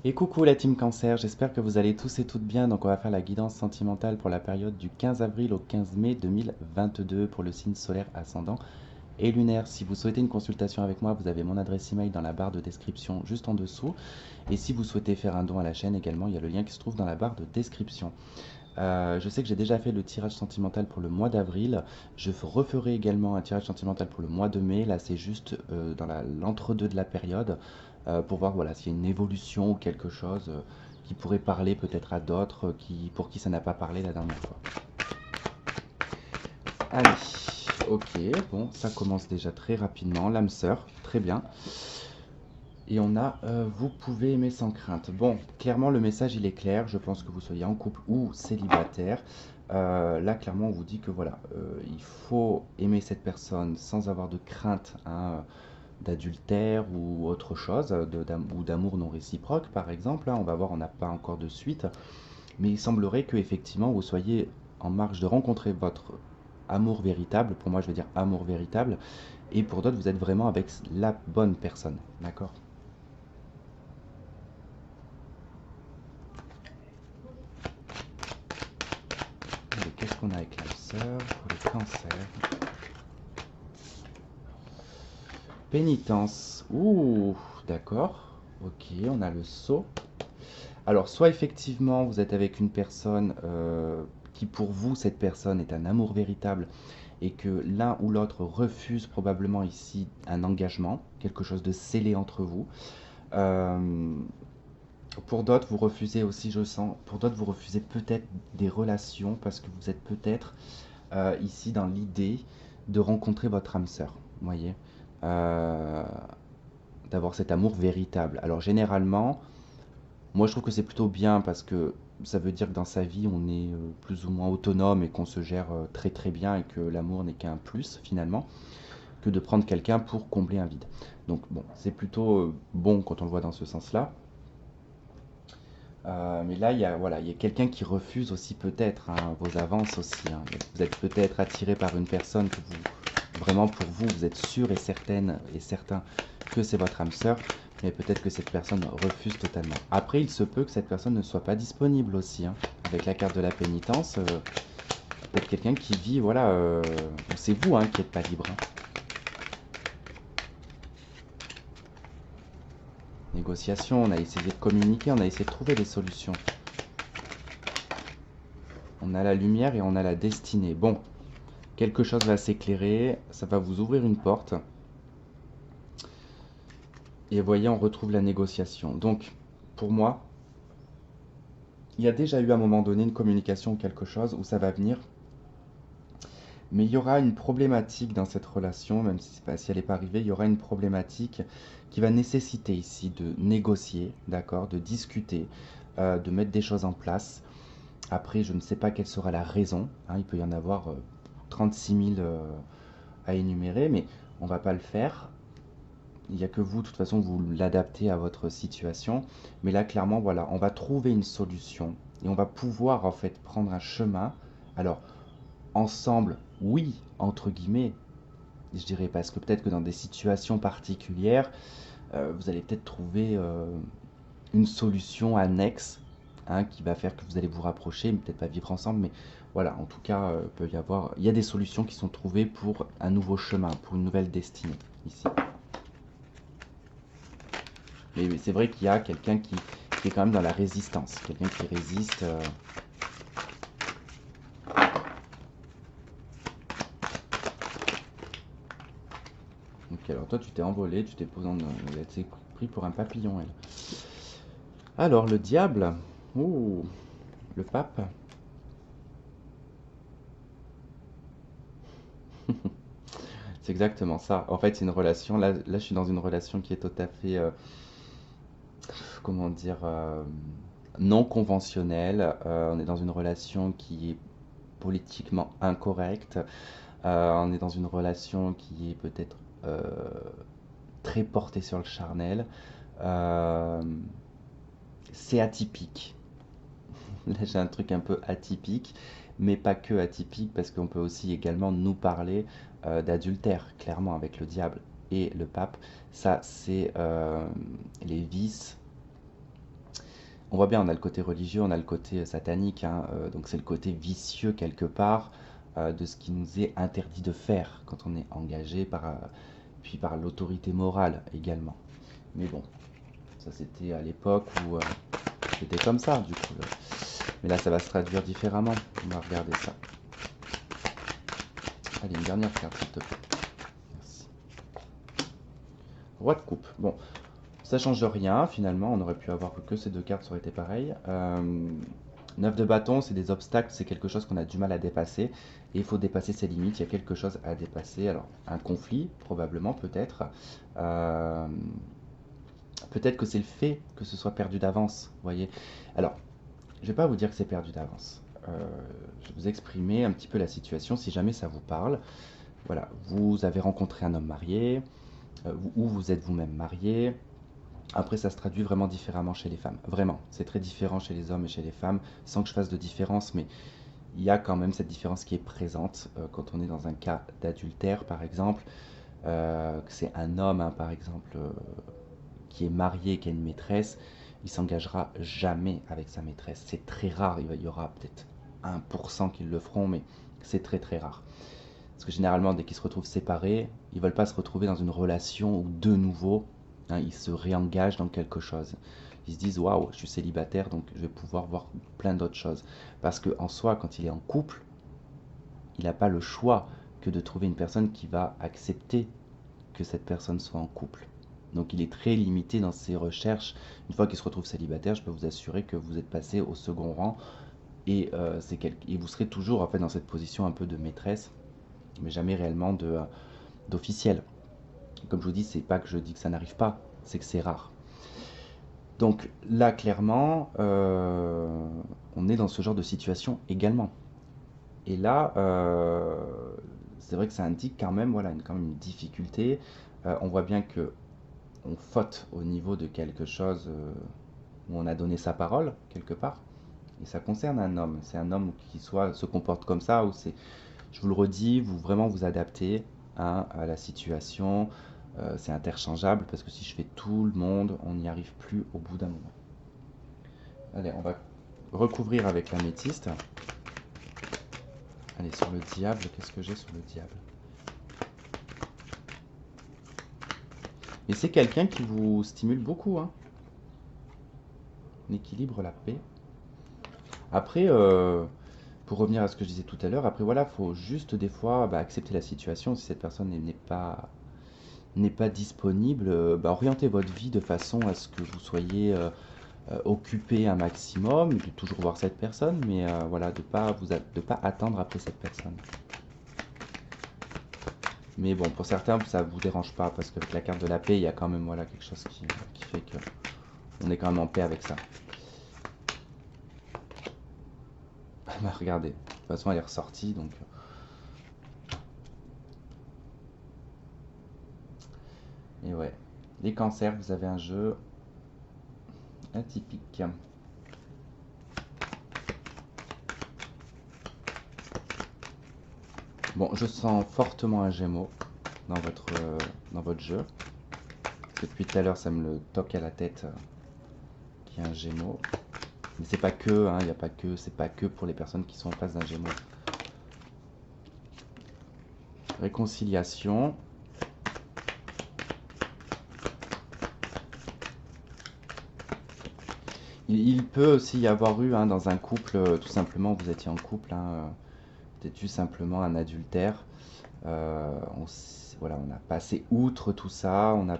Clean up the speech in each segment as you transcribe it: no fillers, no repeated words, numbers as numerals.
Et coucou la team Cancer, j'espère que vous allez tous et toutes bien. Donc on va faire la guidance sentimentale pour la période du 15 avril au 15 mai 2022 pour le signe solaire ascendant et lunaire. Si vous souhaitez une consultation avec moi, vous avez mon adresse email dans la barre de description juste en dessous. Et si vous souhaitez faire un don à la chaîne également, il y a le lien qui se trouve dans la barre de description. Je sais que j'ai déjà fait le tirage sentimental pour le mois d'avril. Je referai également un tirage sentimental pour le mois de mai. Là, c'est juste dans l'entre-deux de la période pour voir voilà, s'il y a une évolution ou quelque chose qui pourrait parler peut-être à d'autres pour qui ça n'a pas parlé la dernière fois. Allez, ok, bon, ça commence déjà très rapidement. L'âme sœur, très bien. Et on a vous pouvez aimer sans crainte. Bon, clairement le message il est clair. Je pense que vous soyez en couple ou célibataire. Là, clairement, on vous dit que voilà, il faut aimer cette personne sans avoir de crainte hein, d'adultère ou autre chose, ou d'amour non réciproque, par exemple. Hein. On va voir, on n'a pas encore de suite. Mais il semblerait que effectivement vous soyez en marche de rencontrer votre amour véritable. Pour moi, je veux dire amour véritable. Et pour d'autres, vous êtes vraiment avec la bonne personne. D'accord. Allez, qu'est-ce qu'on a avec l'âme sœur pour le cancer? Pénitence. Ouh, d'accord. Ok, on a le sceau. Alors, soit effectivement, vous êtes avec une personne qui, pour vous, cette personne est un amour véritable et que l'un ou l'autre refuse probablement ici un engagement, quelque chose de scellé entre vous. Euh, pour d'autres, vous refusez aussi, je sens, pour d'autres, vous refusez peut-être des relations parce que vous êtes peut-être ici dans l'idée de rencontrer votre âme sœur, vous voyez, Euh, d'avoir cet amour véritable. Alors généralement, moi je trouve que c'est plutôt bien parce que ça veut dire que dans sa vie on est plus ou moins autonome et qu'on se gère très très bien et que l'amour n'est qu'un plus finalement, que de prendre quelqu'un pour combler un vide. Donc bon, c'est plutôt bon quand on le voit dans ce sens-là. Mais là, voilà, il y a quelqu'un qui refuse aussi peut-être hein, vos avances aussi. Hein. Vous êtes peut-être attiré par une personne que vous, vraiment pour vous, vous êtes sûr et certaine et certain que c'est votre âme sœur, mais peut-être que cette personne refuse totalement. Après, il se peut que cette personne ne soit pas disponible aussi. Hein. Avec la carte de la pénitence, peut-être quelqu'un qui vit, voilà, c'est vous hein, qui n'êtes pas libre. Hein. Négociation, on a essayé de communiquer, on a essayé de trouver des solutions. On a la lumière et on a la destinée. Bon, quelque chose va s'éclairer, ça va vous ouvrir une porte. Et voyez, on retrouve la négociation. Donc, pour moi, il y a déjà eu à un moment donné une communication ou quelque chose où ça va venir. Mais il y aura une problématique dans cette relation, même si elle n'est pas arrivée, il y aura une problématique qui va nécessiter ici de négocier, d'accord, de discuter, de mettre des choses en place. Après, je ne sais pas quelle sera la raison. Hein, il peut y en avoir 36 000 à énumérer, mais on ne va pas le faire. Il n'y a que vous, de toute façon, vous l'adaptez à votre situation. Mais là, clairement, voilà, on va trouver une solution et on va pouvoir en fait prendre un chemin. Alors, ensemble, oui, entre guillemets, je dirais, parce que peut-être que dans des situations particulières, vous allez peut-être trouver une solution annexe hein, qui va faire que vous allez vous rapprocher, mais peut-être pas vivre ensemble, mais voilà, en tout cas, il y a des solutions qui sont trouvées pour un nouveau chemin, pour une nouvelle destinée ici. Mais c'est vrai qu'il y a quelqu'un qui est quand même dans la résistance, quelqu'un qui résiste. Ok, alors toi tu t'es envolé, tu t'es posé elle s'est pris pour un papillon, elle. Alors le diable, ouh, le pape. C'est exactement ça. En fait, c'est une relation. Là, je suis dans une relation qui est tout à fait, comment dire, non conventionnelle. On est dans une relation qui est politiquement incorrecte. On est dans une relation qui est peut-être euh, très portée sur le charnel. Euh, c'est atypique. Là, j'ai un truc un peu atypique, mais pas que atypique, parce qu'on peut aussi également nous parler d'adultère, clairement, avec le diable et le pape. Ça, c'est les vices On voit bien, on a le côté religieux, on a le côté satanique, hein, donc c'est le côté vicieux quelque part de ce qui nous est interdit de faire quand on est engagé puis par l'autorité morale également. Mais bon, ça c'était à l'époque où c'était comme ça du coup. Mais là ça va se traduire différemment. On va regarder ça. Allez, une dernière carte s'il te plaît. Merci. Roi de coupe. Bon, ça change rien finalement, on aurait pu avoir que ces deux cartes, ça aurait été pareil. 9 de bâton, c'est des obstacles, c'est quelque chose qu'on a du mal à dépasser. Et il faut dépasser ses limites, il y a quelque chose à dépasser. Alors, un conflit, probablement, peut-être. Euh, Peut-être que c'est le fait que ce soit perdu d'avance, vous voyez. Alors, je ne vais pas vous dire que c'est perdu d'avance. Je vais vous exprimer un petit peu la situation, si jamais ça vous parle. Voilà, vous avez rencontré un homme marié, ou vous êtes vous-même marié. Après, ça se traduit vraiment différemment chez les femmes. Vraiment, c'est très différent chez les hommes et chez les femmes, sans que je fasse de différence, mais il y a quand même cette différence qui est présente quand on est dans un cas d'adultère, par exemple, que c'est un homme, hein, par exemple, qui est marié, qui a une maîtresse, il s'engagera jamais avec sa maîtresse. C'est très rare, il y aura peut-être 1% qui le feront, mais c'est très très rare. Parce que généralement, dès qu'ils se retrouvent séparés, ils ne veulent pas se retrouver dans une relation où de nouveau, hein, ils se réengagent dans quelque chose. Ils se disent waouh, je suis célibataire, donc je vais pouvoir voir plein d'autres choses. Parce qu'en soi, quand il est en couple, il n'a pas le choix que de trouver une personne qui va accepter que cette personne soit en couple. Donc il est très limité dans ses recherches. Une fois qu'il se retrouve célibataire, je peux vous assurer que vous êtes passé au second rang et, et vous serez toujours en fait dans cette position un peu de maîtresse, mais jamais réellement d'officiel. Comme je vous dis, c'est pas que je dis que ça n'arrive pas, c'est que c'est rare. Donc là, clairement, on est dans ce genre de situation également. Et là, c'est vrai que ça indique quand même, voilà, quand même une difficulté. On voit bien que on faute au niveau de quelque chose où on a donné sa parole quelque part. Et ça concerne un homme. C'est un homme qui soit se comporte comme ça, ou c'est, je vous le redis, vous vraiment vous adaptez, hein, à la situation. C'est interchangeable parce que si je fais tout le monde, on n'y arrive plus au bout d'un moment. Allez, on va recouvrir avec l'améthyste. Allez, sur le diable, qu'est-ce que j'ai sur le diable? Et c'est quelqu'un qui vous stimule beaucoup, hein. L'équilibre, la paix. Après, pour revenir à ce que je disais tout à l'heure, après voilà, faut juste des fois accepter la situation. Si cette personne n'est pas disponible, orientez votre vie de façon à ce que vous soyez occupé un maximum, de toujours voir cette personne, mais voilà, de pas attendre après cette personne. Mais bon, pour certains, ça vous dérange pas parce qu'avec la carte de la paix, il y a quand même voilà quelque chose qui fait que on est quand même en paix avec ça. Bah, regardez, de toute façon, elle est ressortie, donc. Et ouais. Les cancers, vous avez un jeu atypique. Bon, je sens fortement un Gémeaux dans votre jeu. Parce que depuis tout à l'heure, ça me le toque à la tête qu'il y a un Gémeaux. Mais c'est pas que, hein, y a pas que, c'est pas que pour les personnes qui sont en face d'un Gémeaux. Réconciliation. Il peut aussi y avoir eu, hein, dans un couple, tout simplement, vous étiez en couple, hein, peut-être eu simplement un adultère. Voilà, on a passé outre tout ça, on a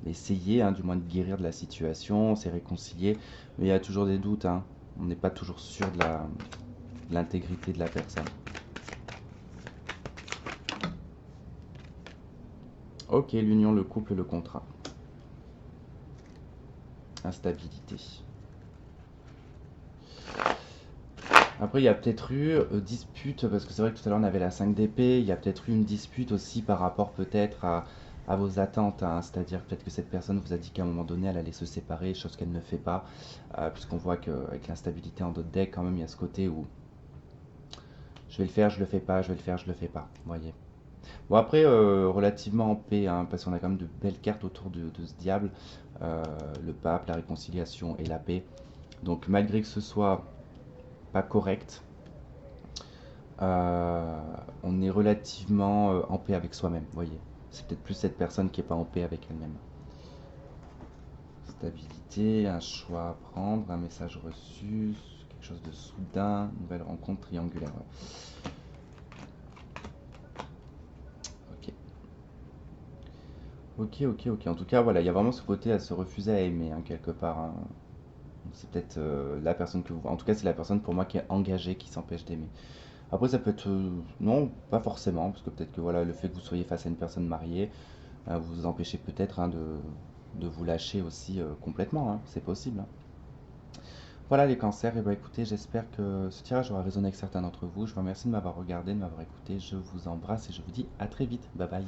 essayé, hein, du moins de guérir de la situation, on s'est réconcilié, mais il y a toujours des doutes, hein. On n'est pas toujours sûr de l'intégrité de la personne. Ok, l'union, le couple, le contrat. Instabilité. Après, il y a peut-être eu dispute, parce que c'est vrai que tout à l'heure on avait la 5 d'épée, il y a peut-être eu une dispute aussi par rapport peut-être à vos attentes, hein. C'est-à-dire peut-être que cette personne vous a dit qu'à un moment donné elle allait se séparer, chose qu'elle ne fait pas, puisqu'on voit qu'avec l'instabilité en d'autres decks, quand même, il y a ce côté où je vais le faire, je le fais pas, je vais le faire, je le fais pas, vous voyez. Bon, après, relativement en paix, hein, parce qu'on a quand même de belles cartes autour de ce diable, le pape, la réconciliation et la paix. Donc malgré que ce soit pas correct, on est relativement en paix avec soi-même, vous voyez. C'est peut-être plus cette personne qui est pas en paix avec elle-même. Stabilité, un choix à prendre, un message reçu, quelque chose de soudain, une nouvelle rencontre triangulaire. Ouais. Ok. Ok, ok, ok. En tout cas, voilà, il y a vraiment ce côté à se refuser à aimer, hein, quelque part, hein. C'est peut-être la personne que vous... En tout cas, c'est la personne pour moi qui est engagée, qui s'empêche d'aimer. Après, ça peut être... non, pas forcément, parce que peut-être que voilà, le fait que vous soyez face à une personne mariée, vous empêchez peut-être, hein, de vous lâcher aussi complètement, hein. C'est possible, hein. Voilà les cancers, et bah écoutez, j'espère que ce tirage aura résonné avec certains d'entre vous. Je vous remercie de m'avoir regardé, de m'avoir écouté. Je vous embrasse et je vous dis à très vite. Bye bye.